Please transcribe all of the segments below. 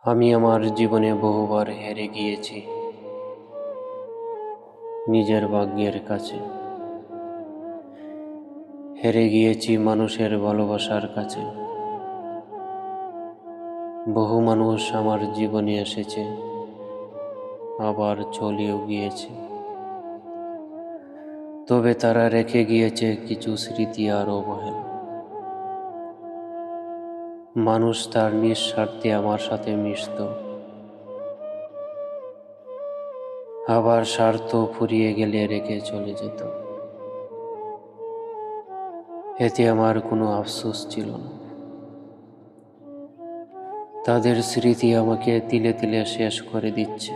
আমি আমার জীবনে বহুবার হেরে গিয়েছি নিজের ভাগ্যের কাছে, হেরে গিয়েছি মানুষের ভালোবাসার কাছে। বহু মানুষ আমার জীবনে এসেছে, আবার চলেও গিয়েছে, তবে তারা রেখে গিয়েছে কিছু স্মৃতি আর অবহেলা। মানুষ তার নিঃস্বার্থে আমার সাথে মিশত, আবার স্বার্থ ফুরিয়ে গেলে রেখে চলে যেত। এতে আমার কোনো আফসোস ছিল না। তাদের স্মৃতি আমাকে তিলে তিলে শেষ করে দিচ্ছে,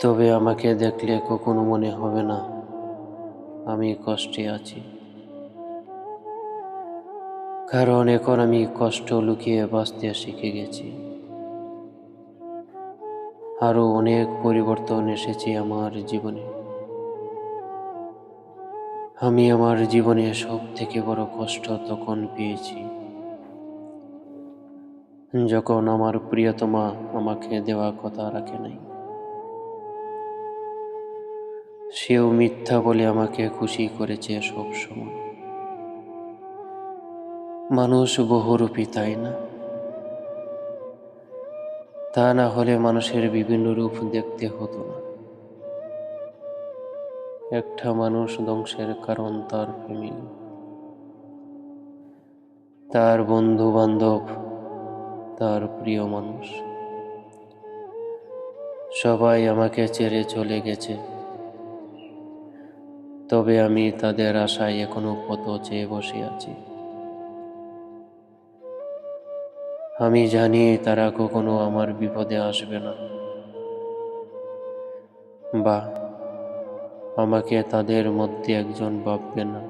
তবে আমাকে দেখলে কখনো মনে হবে না আমি কষ্টে আছি, কারণ এখন আমি কষ্ট লুকিয়ে বাঁচতে শিখে গেছি। আরো অনেক পরিবর্তন এসেছে আমার জীবনে। আমি আমার জীবনে সব থেকে বড় কষ্ট তখন পেয়েছি যখন আমার প্রিয়তমা আমাকে দেওয়া কথা রাখে নাই। সেও মিথ্যা বলে আমাকে খুশি করেছে সব সময়। মানুষ বহুরূপী, তাই না? তা না হলে মানুষের বিভিন্ন রূপ দেখতে হতো না। একটা মানুষ ধ্বংসের কারণ তার ফ্যামিলি, তার বন্ধু বান্ধব, তার প্রিয় মানুষ সবাই আমাকে ছেড়ে চলে গেছে, তবে আমি তাদের আশায় এখনো পথ চেয়ে বসে আছি। আমি জানি তারা কখনো আমার বিপদে আসবে না, বা আমাকে তাদের মধ্যে একজন ভাববে না।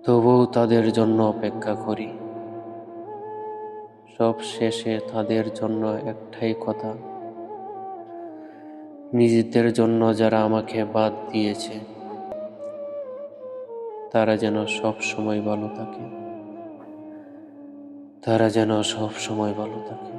তবুও তাদের জন্য অপেক্ষা করি। সব শেষে তাদের জন্য একটাই কথা, নিজেদের জন্য যারা আমাকে বাদ দিয়েছে তারা যেন সব সময় ভালো থাকে, তারা যেন সব সময় ভালো থাকে।